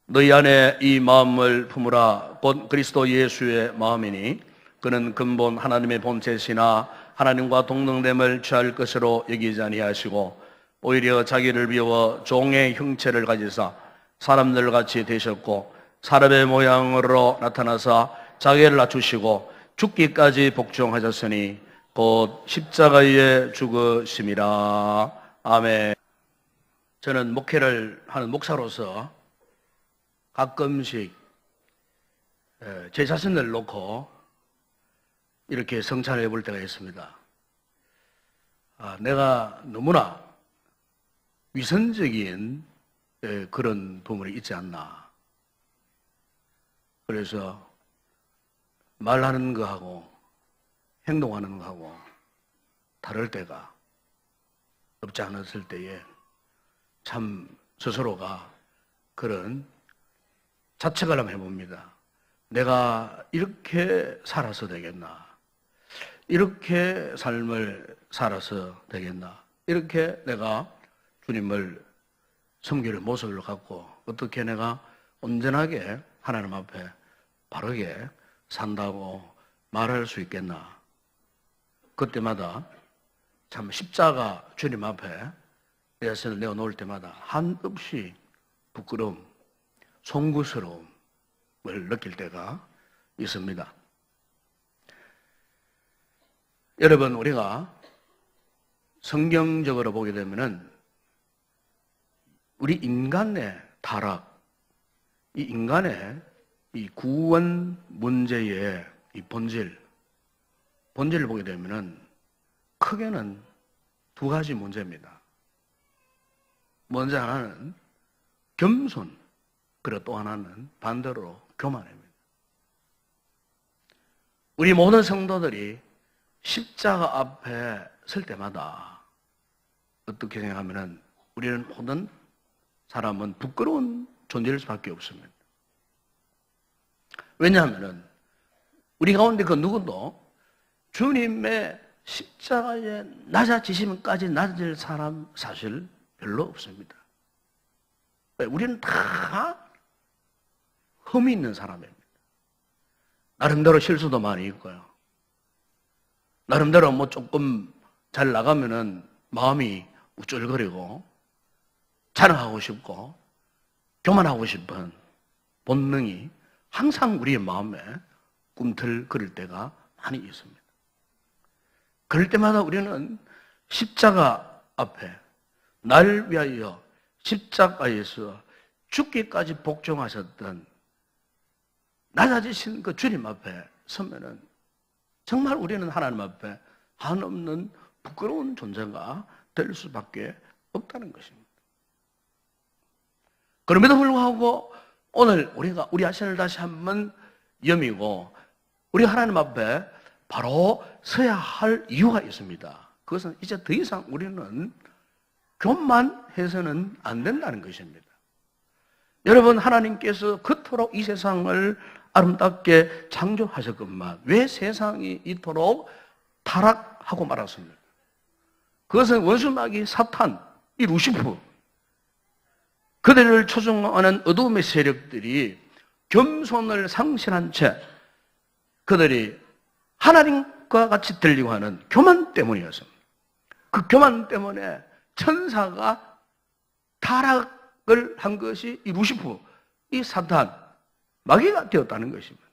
너희 안에 이 마음을 품으라. 곧 그리스도 예수의 마음이니 그는 근본 하나님의 본체시나 하나님과 동등됨을 취할 것으로 여기지 아니하시고 오히려 자기를 비워 종의 형체를 가지사 사람들 같이 되셨고 사람의 모양으로 나타나사 자기를 낮추시고 죽기까지 복종하셨으니 곧 십자가에 죽으심이라. 아멘. 저는 목회를 하는 목사로서 가끔씩 제 자신을 놓고 이렇게 성찰해 볼 때가 있습니다. 내가 너무나 위선적인 그런 부분이 있지 않나. 그래서 말하는 거하고 행동하는 거하고 다를 때가 없지 않았을 때에 참 스스로가 그런 자책을 한번 해봅니다. 내가 이렇게 살아서 되겠나? 이렇게 삶을 살아서 되겠나? 이렇게 내가 주님을 섬길 모습을 갖고 어떻게 내가 온전하게 하나님 앞에 바르게 산다고 말할 수 있겠나? 그때마다 참 십자가 주님 앞에 내 자신을 내어놓을 때마다 한없이 부끄러움, 송구스러움을 느낄 때가 있습니다. 여러분, 우리가 성경적으로 보게 되면은 우리 인간의 타락, 이 인간의 이 구원 문제의 이 본질을 보게 되면은 크게는 두 가지 문제입니다. 먼저 하나는 겸손, 그리고 또 하나는 반대로 교만입니다. 우리 모든 성도들이 십자가 앞에 설 때마다 어떻게 생각하면은 우리는 모든 사람은 부끄러운 존재일 수밖에 없습니다. 왜냐하면은 우리 가운데 그 누구도 주님의 십자가에 낮아지심까지 낮아질 사람 사실 별로 없습니다. 우리는 다 흠이 있는 사람입니다. 나름대로 실수도 많이 있고요. 나름대로 조금 잘 나가면은 마음이 우쭐거리고 자랑하고 싶고 교만하고 싶은 본능이 항상 우리의 마음에 꿈틀거릴 때가 많이 있습니다. 그럴 때마다 우리는 십자가 앞에 날 위하여 십자가에서 죽기까지 복종하셨던 낮아지신 그 주님 앞에 서면은 정말 우리는 하나님 앞에 한없는 부끄러운 존재가 될 수밖에 없다는 것입니다. 그럼에도 불구하고 오늘 우리가 우리 자신을 다시 한번 여미고 우리 하나님 앞에 바로 서야 할 이유가 있습니다. 그것은 이제 더 이상 우리는 교만해서는 안 된다는 것입니다. 여러분, 하나님께서 그토록 이 세상을 아름답게 창조하셨건만 왜 세상이 이토록 타락하고 말았습니까? 그것은 원수마귀 사탄, 이 루시프, 그들을 초종하는 어두움의 세력들이 겸손을 상실한 채 그들이 하나님과 같이 들리고 하는 교만 때문이었습니다. 그 교만 때문에 천사가 타락을 한 것이 이 루시프, 이 사탄, 마귀가 되었다는 것입니다.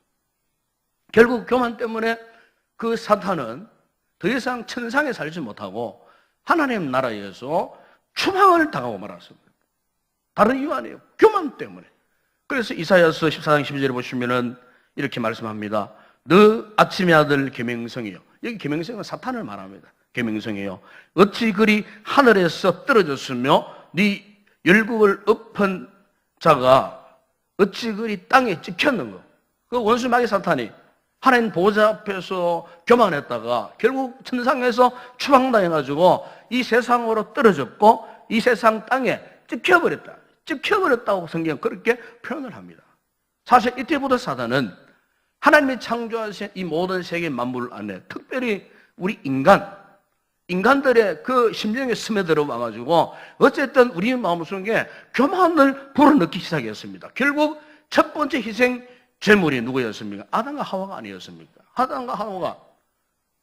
결국 교만 때문에 그 사탄은 더 이상 천상에 살지 못하고 하나님 나라에서 추방을 당하고 말았습니다. 다른 이유 아니에요. 교만 때문에. 그래서 이사야서 14장 12절에 보시면은 이렇게 말씀합니다. 너 아침의 아들 계명성이요. 여기 계명성은 사탄을 말합니다. 계명성이요. 어찌 그리 하늘에서 떨어졌으며 네 열국을 엎은 자가 어찌 그리 땅에 찍혔는가. 그 원수 마귀 사탄이 하나님 보좌 앞에서 교만했다가 결국 천상에서 추방당해가지고 이 세상으로 떨어졌고 이 세상 땅에 찍혀버렸다. 찍혀버렸다고 성경은 그렇게 표현을 합니다. 사실 이때부터 사단은 하나님이 창조하신 이 모든 세계 만물 안에 특별히 우리 인간, 인간들의 그 심령에 스며들어 와가지고 어쨌든 우리 마음속에 교만을 불어넣기 시작했습니다. 결국 첫 번째 희생 제물이 누구였습니까? 아담과 하와가 아니었습니까? 아담과 하와가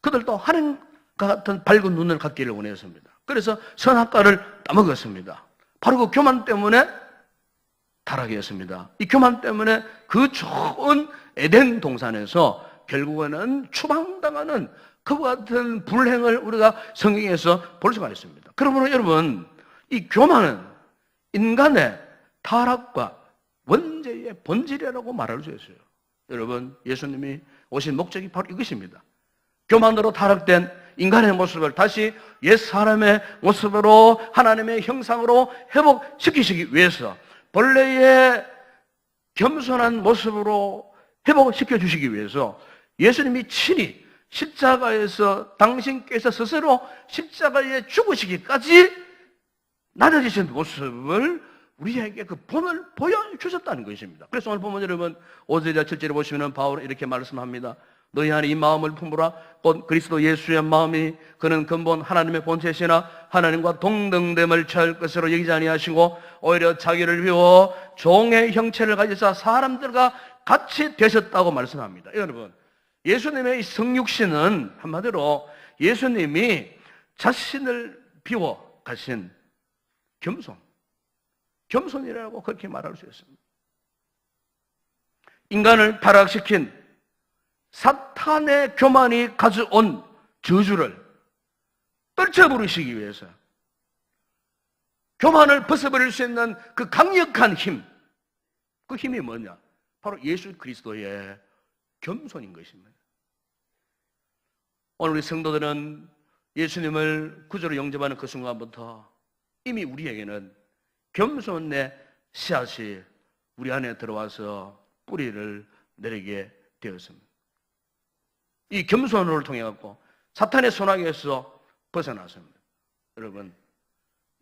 그들도 하나님과 같은 밝은 눈을 갖기를 원했습니다. 그래서 선악과를 따먹었습니다. 바로 그 교만 때문에 타락했습니다. 이 교만 때문에 그 좋은 에덴 동산에서 결국에는 추방당하는 그와 같은 불행을 우리가 성경에서 볼 수가 있습니다. 그러므로 여러분, 이 교만은 인간의 타락과 원죄의 본질이라고 말할 수 있어요. 여러분, 예수님이 오신 목적이 바로 이것입니다. 교만으로 타락된 인간의 모습을 다시 옛 사람의 모습으로 하나님의 형상으로 회복시키시기 위해서 본래의 겸손한 모습으로 회복시켜 주시기 위해서 예수님이 친히 십자가에서 당신께서 스스로 십자가에 죽으시기까지 낮아지신 모습을 우리에게 그 본을 보여주셨다는 것입니다. 그래서 오늘 보면 여러분 5절과 7절에 보시면 바울은 이렇게 말씀합니다. 너희 안에 이 마음을 품으라. 곧 그리스도 예수의 마음이 그는 근본 하나님의 본체시나 하나님과 동등됨을 취할 것으로 여기지 아니하시고 오히려 자기를 비워 종의 형체를 가지사 사람들과 같이 되셨다고 말씀합니다. 여러분, 예수님의 이 성육신은 한마디로 예수님이 자신을 비워 가신 겸손이라고 그렇게 말할 수 있습니다. 인간을 타락시킨 사탄의 교만이 가져온 저주를 떨쳐부르시기 위해서 교만을 벗어버릴 수 있는 그 강력한 힘, 그 힘이 뭐냐? 바로 예수 그리스도의 겸손인 것입니다. 오늘 우리 성도들은 예수님을 구주로 영접하는 그 순간부터 이미 우리에게는 겸손의 씨앗이 우리 안에 들어와서 뿌리를 내리게 되었습니다. 이 겸손을 통해 갖고 사탄의 손아귀에서 벗어났습니다. 여러분,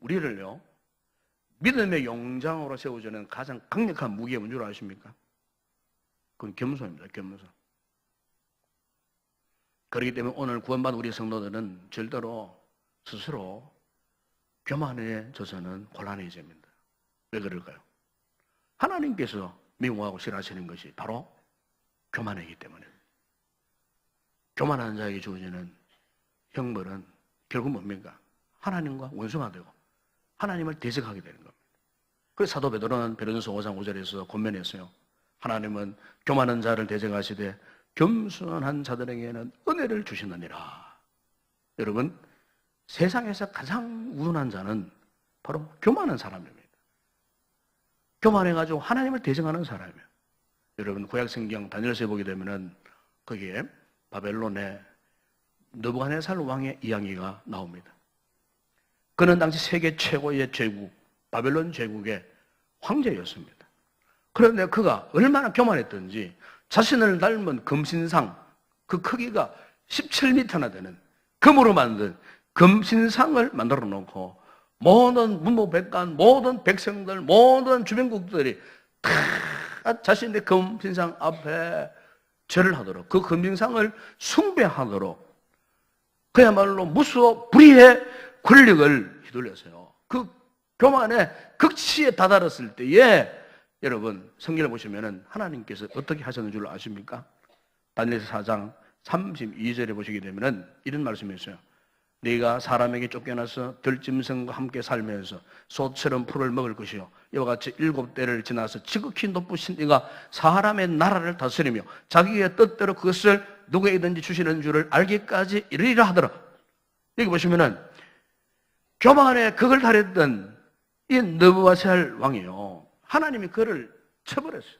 우리를요 믿음의 용장으로 세워주는 가장 강력한 무기가 뭔 줄 아십니까? 그건 겸손입니다. 겸손. 그렇기 때문에 오늘 구원받은 우리 성도들은 절대로 스스로 교만에 져서는 곤란해집니다. 왜 그럴까요? 하나님께서 미워하고 싫어하시는 것이 바로 교만이기 때문에. 교만한 자에게 주어지는 형벌은 결국 뭡니까? 하나님과 원수가 되고 하나님을 대적하게 되는 겁니다. 그래서 사도 베드로는 베드로전서 5장 5절에서 권면했어요. 하나님은 교만한 자를 대적하시되 겸손한 자들에게는 은혜를 주시느니라. 여러분, 세상에서 가장 우둔한 자는 바로 교만한 사람입니다. 교만해가지고 하나님을 대적하는 사람이에요. 여러분, 구약성경 다니엘서에 보게 되면은 거기에 바벨론의 느부갓네살 왕의 이야기가 나옵니다. 그는 당시 세계 최고의 제국, 바벨론 제국의 황제였습니다. 그런데 그가 얼마나 교만했던지 자신을 닮은 금신상, 그 크기가 17m나 되는 금으로 만든 금신상을 만들어 놓고 모든 문무백관, 모든 백성들, 모든 주변국들이 다 자신의 금신상 앞에 절을 하도록, 그 금신상을 숭배하도록 그야말로 무수어 불의의 권력을 휘둘렸어요. 그 교만의 극치에 다다랐을 때에 여러분 성경을 보시면은 하나님께서 어떻게 하셨는 줄 아십니까? 다니엘서 4장 32절에 보시게 되면은 이런 말씀이 있어요. 네가 사람에게 쫓겨나서 들짐승과 함께 살면서 소처럼 풀을 먹을 것이요 이와 같이 7대를 지나서 지극히 높으신 이가 사람의 나라를 다스리며 자기의 뜻대로 그것을 누구에게든지 주시는 줄을 알기까지 이르리라 하더라. 여기 보시면은 교만에 극을 달했던 이 느부갓네살 왕이요, 하나님이 그를 쳐버렸어요.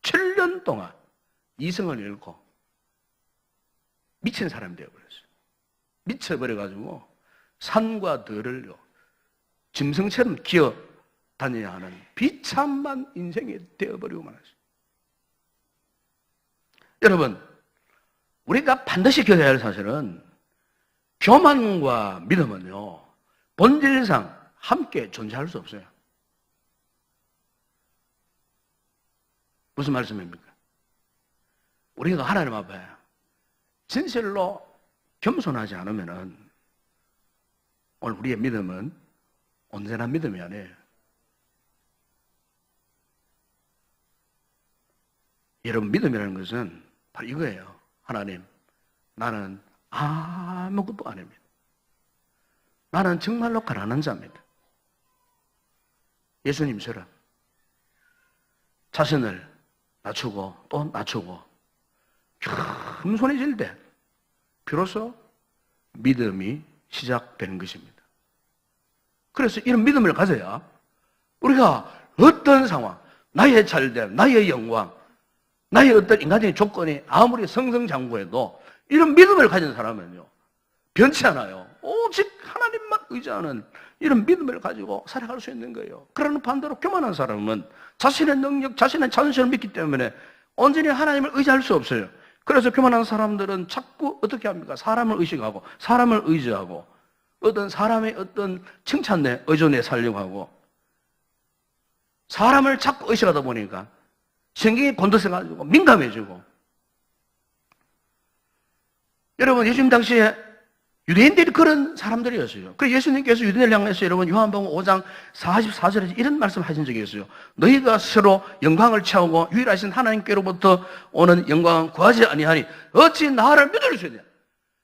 7년 동안 이성을 잃고 미친 사람이 되어버렸어요. 미쳐버려가지고 산과 들을요 짐승처럼 기어 다녀야 하는 비참한 인생이 되어버리고 말았어요. 여러분, 우리가 반드시 기억해야 할 사실은 교만과 믿음은요 본질상 함께 존재할 수 없어요. 무슨 말씀입니까? 우리가 하나님 앞에 진실로 겸손하지 않으면은 오늘 우리의 믿음은 온전한 믿음이 아니에요. 여러분, 믿음이라는 것은 바로 이거예요. 하나님, 나는 아무것도 아닙니다. 나는 정말로 가난한 자입니다. 예수님처럼 자신을 낮추고 또 낮추고 겸손해질 때 비로소 믿음이 시작되는 것입니다. 그래서 이런 믿음을 가져야 우리가 어떤 상황, 나의 잘됨, 나의 영광, 나의 어떤 인간적인 조건이 아무리 성성장구해도 이런 믿음을 가진 사람은요, 변치 않아요. 오직 하나님만 의지하는 이런 믿음을 가지고 살아갈 수 있는 거예요. 그러나 반대로 교만한 사람은 자신의 능력, 자신의 자존심을 믿기 때문에 온전히 하나님을 의지할 수 없어요. 그래서 교만한 사람들은 자꾸 어떻게 합니까? 사람을 의식하고, 사람을 의지하고, 어떤 사람의 어떤 칭찬에 의존해 살려고 하고, 사람을 자꾸 의식하다 보니까 신경이 곤두서가지고 민감해지고. 여러분, 예수님 당시에 유대인들이 그런 사람들이었어요. 그래서 예수님께서 유대인을 향해서 여러분 요한복음 5장 44절에서 이런 말씀 하신 적이 있어요. 너희가 서로 영광을 채우고 유일하신 하나님께로부터 오는 영광은 구하지 아니하니 어찌 나를 믿을 수 있냐.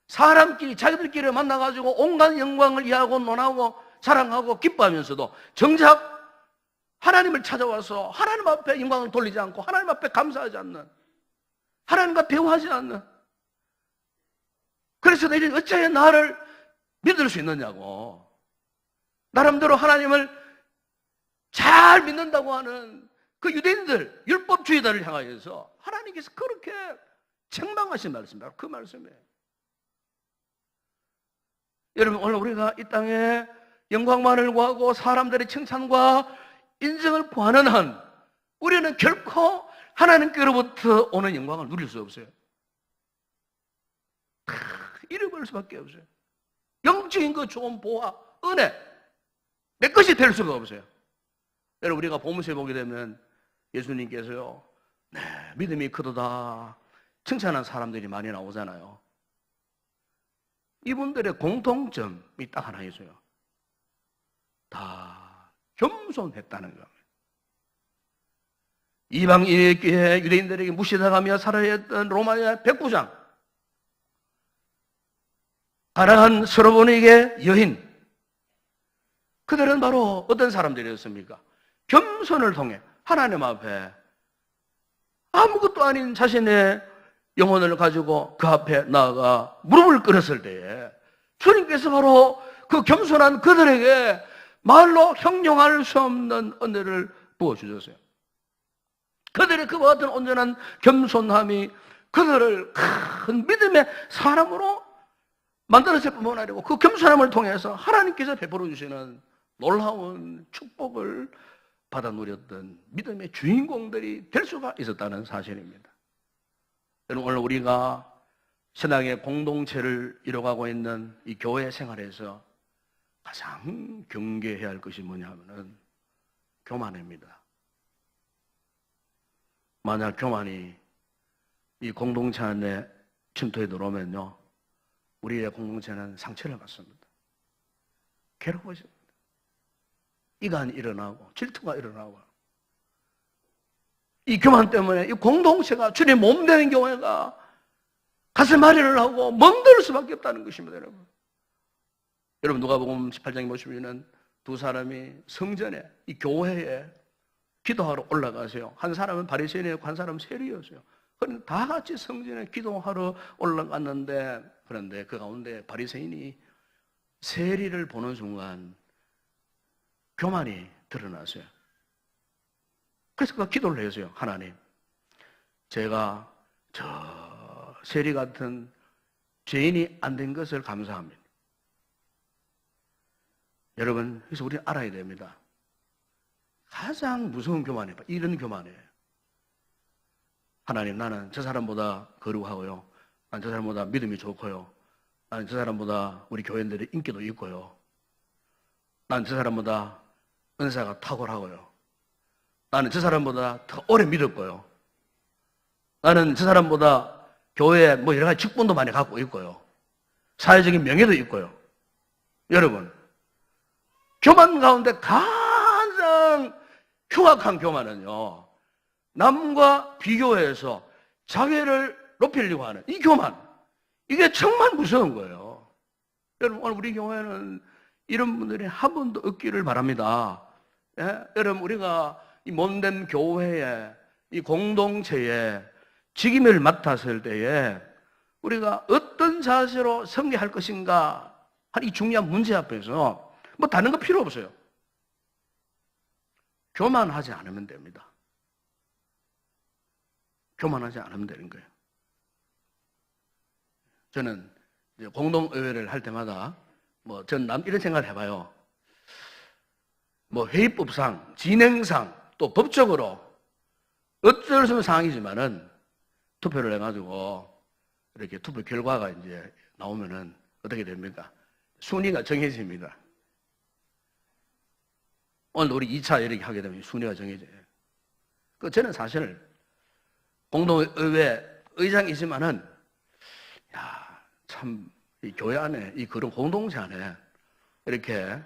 사람끼리 자기들끼리 만나가지고 온갖 영광을 이해하고 논하고 자랑하고 기뻐하면서도 정작 하나님을 찾아와서 하나님 앞에 영광을 돌리지 않고 하나님 앞에 감사하지 않는, 하나님과 대화하지 않는, 그래서 너희들이 어찌하여 나를 믿을 수 있느냐고. 나름대로 하나님을 잘 믿는다고 하는 그 유대인들, 율법주의자를 향하여서 하나님께서 그렇게 책망하신 말씀이다. 그 말씀이에요. 여러분, 오늘 우리가 이 땅에 영광만을 구하고 사람들의 칭찬과 인정을 구하는 한 우리는 결코 하나님께로부터 오는 영광을 누릴 수 없어요. 잃어버릴 수밖에 없어요. 영적인 그 좋은 보화, 은혜, 내 것이 될 수가 없어요. 여러분, 우리가 보면서 보게 되면 예수님께서요, 네, 믿음이 크도다 칭찬한 사람들이 많이 나오잖아요. 이분들의 공통점이 딱 하나 있어요. 다 겸손했다는 겁니다. 이방인에게 유대인들에게 무시당하며 살아야 했던 로마의 백부장, 가난한 서로본에게 여인, 그들은 바로 어떤 사람들이었습니까? 겸손을 통해 하나님 앞에 아무것도 아닌 자신의 영혼을 가지고 그 앞에 나아가 무릎을 꿇었을 때에 주님께서 바로 그 겸손한 그들에게 말로 형용할 수 없는 은혜를 부어주셨어요. 그들의 그와 같은 온전한 겸손함이 그들을 큰 믿음의 사람으로 만들었을 뿐만 아니고 그 겸손함을 통해서 하나님께서 베풀어 주시는 놀라운 축복을 받아 누렸던 믿음의 주인공들이 될 수가 있었다는 사실입니다. 여러분, 오늘 우리가 신앙의 공동체를 이뤄가고 있는 이 교회 생활에서 가장 경계해야 할 것이 뭐냐 하면은 교만입니다. 만약 교만이 이 공동체 안에 침투해 들어오면요, 우리의 공동체는 상처를 받습니다. 괴로워집니다. 이간이 일어나고 질투가 일어나고, 이 교만 때문에 이 공동체가 주님 몸 되는 교회가 가슴앓이를 하고 멍들 수밖에 없다는 것입니다. 여러분 누가복음 18장에 보시면은 두 사람이 성전에, 이 교회에 기도하러 올라가세요. 한 사람은 바리새인이었고 한 사람은 세리였어요. 그런데 다 같이 성전에 기도하러 올라갔는데, 그런데 그 가운데 바리새인이 세리를 보는 순간 교만이 드러났어요. 그래서 그 기도를 했어요. 하나님, 제가 저 세리 같은 죄인이 안 된 것을 감사합니다. 여러분, 그래서 우리는 알아야 됩니다. 가장 무서운 교만이에요. 이런 교만이에요. 하나님, 나는 저 사람보다 거룩하고요. 난 저 사람보다 믿음이 좋고요. 나는 저 사람보다 우리 교인들의 인기도 있고요. 난 저 사람보다 은사가 탁월하고요. 나는 저 사람보다 더 오래 믿었고요. 나는 저 사람보다 교회에 뭐 여러 가지 직분도 많이 갖고 있고요. 사회적인 명예도 있고요. 여러분, 교만 가운데 가장 흉악한 교만은요, 남과 비교해서 자기를 높이려고 하는 이 교만, 이게 정말 무서운 거예요. 여러분, 오늘 우리 교회는 이런 분들이 한 분도 없기를 바랍니다. 예? 여러분, 우리가 이 몸된 교회에, 이 공동체에 직임을 맡았을 때에 우리가 어떤 자세로 섬겨할 것인가 하는 이 중요한 문제 앞에서 뭐 다른 거 필요 없어요. 교만하지 않으면 됩니다. 교만하지 않으면 되는 거예요. 저는 이제 공동의회를 할 때마다 전 이런 생각을 해봐요. 회의법상, 진행상, 또 법적으로 어쩔 수 없는 상황이지만은 투표를 해가지고 이렇게 투표 결과가 이제 나오면은 어떻게 됩니까? 순위가 정해집니다. 오늘 우리 2차 이렇게 하게 되면 순위가 정해져요. 저는 사실 공동의회 의장이지만은, 참, 이 교회 안에, 이 그런 공동체 안에 이렇게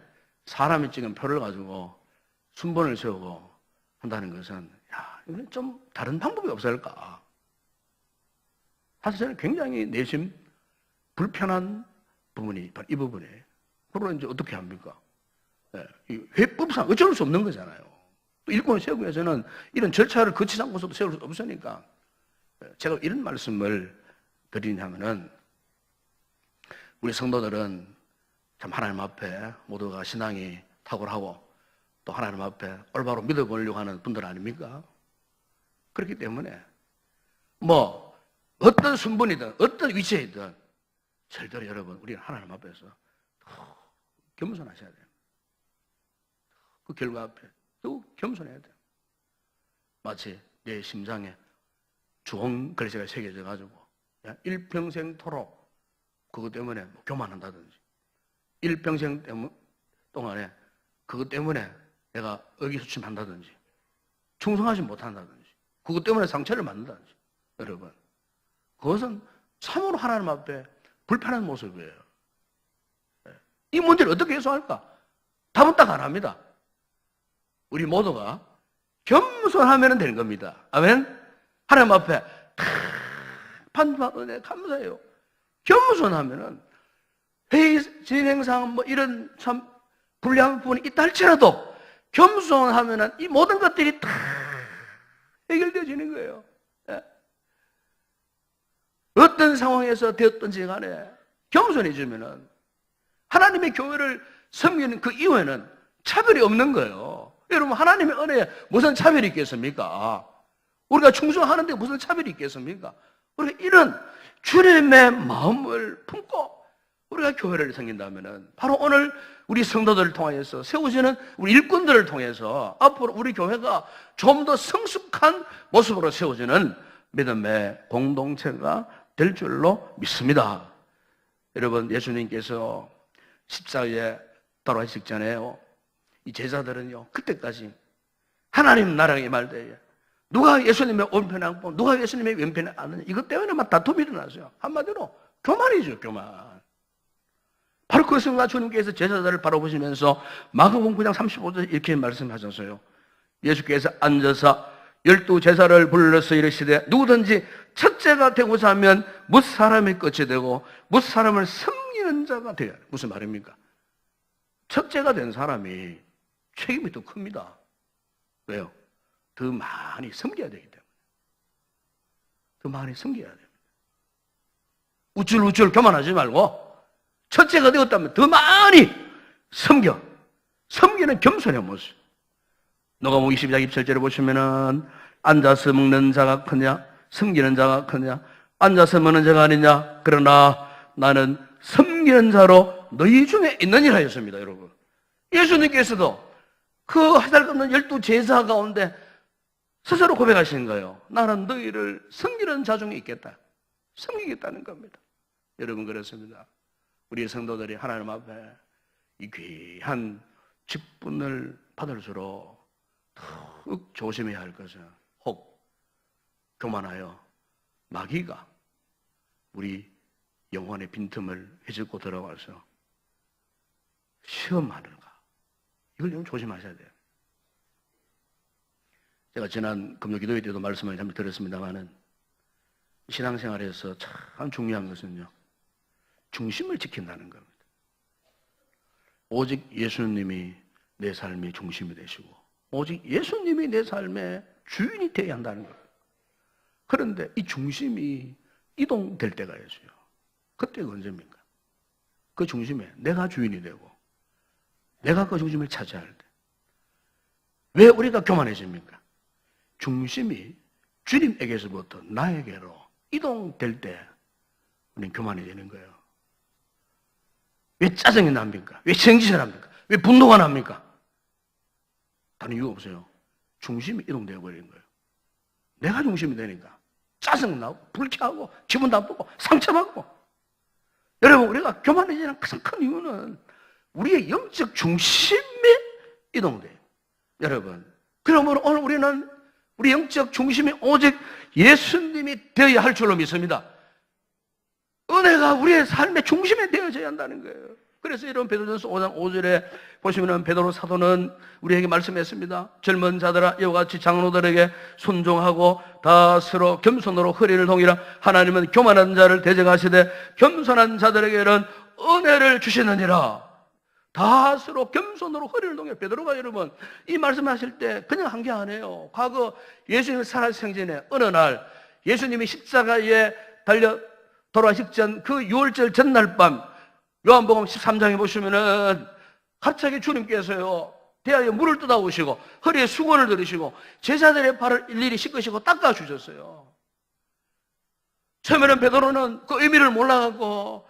사람이 찍은 표를 가지고 순번을 세우고 한다는 것은, 이건 좀 다른 방법이 없을까? 사실 저는 굉장히 내심 불편한 부분이 바로 이 부분이에요. 그러면 이제 어떻게 합니까? 이 회법상 어쩔 수 없는 거잖아요. 또 일꾼을 세우기 위해서는 이런 절차를 거치지 않고서도 세울 수 없으니까. 제가 이런 말씀을 드리냐면은, 우리 성도들은 참 하나님 앞에 모두가 신앙이 탁월하고 또 하나님 앞에 올바로 믿어보려고 하는 분들 아닙니까? 그렇기 때문에 어떤 순번이든 어떤 위치에 있든 절대로 여러분, 우리는 하나님 앞에서 겸손하셔야 돼요. 그 결과 앞에 또 겸손해야 돼요. 마치 내 심장에 주홍 글씨가 새겨져 가지고 일평생토록 그것 때문에 교만한다든지, 일평생 동안에 그것 때문에 내가 의기소침한다든지, 충성하지 못한다든지, 그것 때문에 상처를 받는다든지, 여러분, 그것은 참으로 하나님 앞에 불편한 모습이에요. 이 문제를 어떻게 해소할까? 답은 딱 하나입니다. 우리 모두가 겸손하면 되는 겁니다. 아멘? 하나님 앞에 판단받은 은혜 감사해요. 겸손하면은 회의 진행상 이런 참 불리한 부분이 있다 할지라도 겸손하면은 이 모든 것들이 다 해결되어지는 거예요. 어떤 상황에서 되었든지 간에 겸손해지면은 하나님의 교회를 섬기는 그 이후에는 차별이 없는 거예요. 여러분, 하나님의 은혜에 무슨 차별이 있겠습니까? 우리가 충성하는데 무슨 차별이 있겠습니까? 우리가 이런 주님의 마음을 품고 우리가 교회를 섬긴다면은 바로 오늘 우리 성도들을 통해서 세워지는 우리 일꾼들을 통해서 앞으로 우리 교회가 좀 더 성숙한 모습으로 세워지는 믿음의 공동체가 될 줄로 믿습니다. 여러분, 예수님께서 십자가에 돌아가시기 전에요, 이 제자들은요, 그때까지 하나님 나라가 임할 때에 누가 예수님의 오른편에 앉고 누가 예수님의 왼편에 앉느냐, 이것 때문에 막 다툼이 일어났어요. 한마디로 교만이죠, 교만. 바로 그 순간 주님께서 제자들을 바라보시면서 마가복음 9장 35절 이렇게 말씀하셨어요. 예수께서 앉아서 12 제자를 불러서 이르시되 누구든지 첫째가 되고자 하면 뭇 사람의 끝이 되고 뭇 사람을 섬기는 자가 되어야 해요. 무슨 말입니까? 첫째가 된 사람이 책임이 더 큽니다. 왜요? 더 많이 섬겨야 되기 때문에. 더 많이 섬겨야 됩니다. 우쭐우쭐 교만하지 말고 첫째가 되었다면 더 많이 섬기는 겸손의 모습. 누가복음 22장 27절에 보시면은 앉아서 먹는 자가 크냐 섬기는 자가 크냐, 앉아서 먹는 자가 아니냐, 그러나 나는 섬기는 자로 너희 중에 있느니라 했습니다. 여러분, 예수님께서도 그 하잘없는 12 제자 가운데 스스로 고백하시는 거예요. 나는 너희를 섬기는 자 중에 있겠다. 섬기겠다는 겁니다. 여러분, 그렇습니다. 우리 성도들이 하나님 앞에 이 귀한 직분을 받을수록 더욱 조심해야 할 것은 혹 교만하여 마귀가 우리 영혼의 빈틈을 헤집고 들어와서 시험하는가, 이걸 좀 조심하셔야 돼요. 제가 지난 금요기도회 때도 말씀을 한번 드렸습니다만은 신앙생활에서 참 중요한 것은요, 중심을 지킨다는 겁니다. 오직 예수님이 내 삶의 중심이 되시고 오직 예수님이 내 삶의 주인이 되어야 한다는 겁니다. 그런데 이 중심이 이동될 때가 있어요. 그때가 언제입니까? 그 중심에 내가 주인이 되고 내가 그 중심을 차지할 때. 왜 우리가 교만해집니까? 중심이 주님에게서부터 나에게로 이동될 때 우리는 교만해지는 거예요. 왜 짜증이 납니까? 왜 정짓을 합니까? 왜 분노가 납니까? 다른 이유 없어요. 중심이 이동되어 버리는 거예요. 내가 중심이 되니까 짜증나고 불쾌하고 기분 나쁘고 상처받고. 여러분, 우리가 교만해지는 가장 큰 이유는 우리의 영적 중심이 이동돼요. 여러분, 그러므로 오늘 우리는 우리 영적 중심이 오직 예수님이 되어야 할 줄로 믿습니다. 은혜가 우리의 삶의 중심에 되어져야 한다는 거예요. 그래서 여러분, 베드로전서 5장 5절에 보시면 베드로 사도는 우리에게 말씀했습니다. 젊은 자들아, 이와 같이 장로들에게 순종하고 다스로 겸손으로 허리를 동이라. 하나님은 교만한 자를 대적하시되 겸손한 자들에게는 은혜를 주시느니라. 다스로 겸손으로 허리를 동여. 베드로가 여러분 이 말씀하실 때 그냥 한 게 아니에요. 과거 예수님 살아생전에 어느 날 예수님이 십자가에 달려 돌아가시기 전 그 유월절 전날 밤 요한복음 13장에 보시면은 갑자기 주님께서요 대하여 물을 뜯어오시고 허리에 수건을 들으시고 제자들의 발을 일일이 씻으시고 닦아주셨어요. 처음에는 베드로는 그 의미를 몰라갖고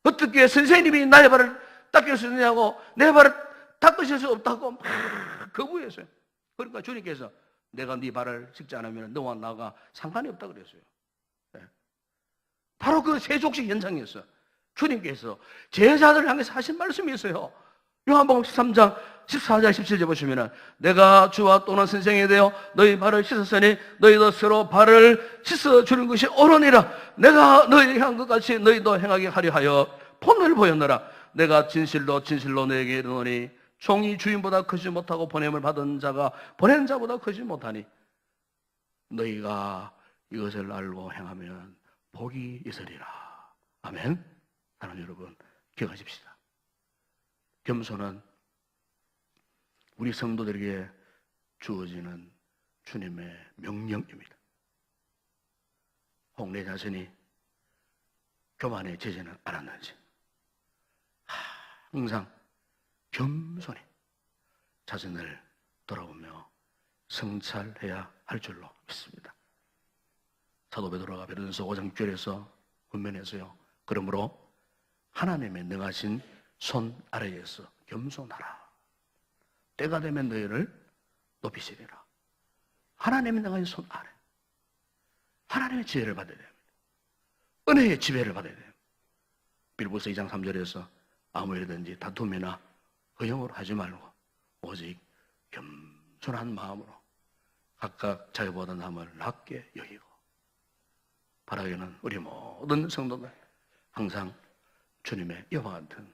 어떻게 선생님이 나의 발을 닦을 수 있느냐고 내 발을 닦으실 수 없다고 막 거부했어요. 그러니까 주님께서 내가 네 발을 씻지 않으면 너와 나가 상관이 없다 그랬어요. 네. 바로 그 세족식 현장이었어요. 주님께서 제자들을 향해서 하신 말씀이 있어요. 요한복음 13장 14절 17절 보시면은 내가 주와 또는 선생이 되어 너희 발을 씻었으니 너희도 서로 발을 씻어주는 것이 옳으니라. 내가 너희에게 한 것 같이 너희도 행하게 하려 하여 본을 보였노라. 내가 진실로 진실로 너에게 이르노니 종이 주인보다 크지 못하고 보냄을 받은 자가 보낸 자보다 크지 못하니 너희가 이것을 알고 행하면 복이 있으리라. 아멘. 사랑하는 여러분, 기억하십시다. 겸손은 우리 성도들에게 주어지는 주님의 명령입니다. 혹 내 자신이 교만해지지는 않았는지 항상 겸손히 자신을 돌아보며 성찰해야 할 줄로 믿습니다. 사도 베드로가 베드로전서 5장 6절에서 권면해서요. 그러므로 하나님의 능하신 손 아래에서 겸손하라. 때가 되면 너희를 높이시리라. 하나님의 능하신 손 아래. 하나님의 지혜를 받아야 됩니다. 은혜의 지배를 받아야 돼요. 빌보서 2장 3절에서 아무 일이든지 다툼이나 허영으로 하지 말고 오직 겸손한 마음으로 각각 자기보다 남을 낮게 여기고 바라기는 우리 모든 성도들 항상 주님의 이와 같은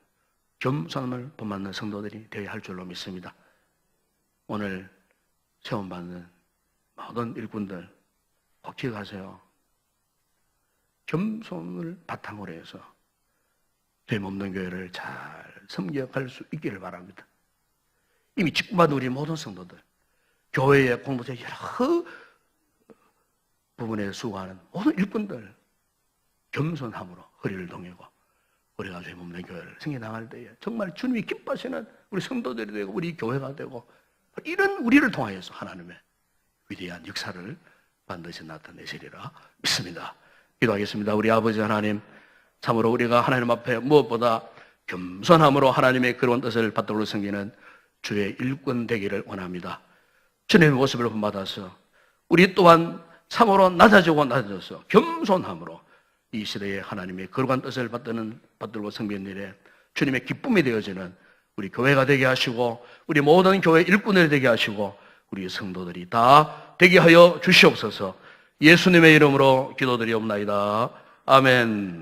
겸손함을 본받는 성도들이 되어야 할 줄로 믿습니다. 오늘 체험받는 모든 일꾼들 꼭 기억하세요. 겸손을 바탕으로 해서 죄없는 교회를 잘 섬겨갈 수 있기를 바랍니다. 이미 직분받은 우리 모든 성도들, 교회의 공동체 여러 부분에 수고하는 모든 일꾼들 겸손함으로 허리를 동이고 우리가 죄없는 교회를 섬겨나갈 때에 정말 주님이 기뻐하시는 우리 성도들이 되고 우리 교회가 되고 이런 우리를 통하여서 하나님의 위대한 역사를 반드시 나타내시리라 믿습니다. 기도하겠습니다. 우리 아버지 하나님, 참으로 우리가 하나님 앞에 무엇보다 겸손함으로 하나님의 그런 뜻을 받들어 섬기는 주의 일꾼 되기를 원합니다. 주님의 모습을 본받아서 우리 또한 참으로 낮아져서 겸손함으로 이 시대에 하나님의 거룩한 뜻을 받들고 섬기는 일에 주님의 기쁨이 되어지는 우리 교회가 되게 하시고 우리 모든 교회 일꾼들이 되게 하시고 우리 성도들이 다 되게 하여 주시옵소서. 예수님의 이름으로 기도드리옵나이다. 아멘.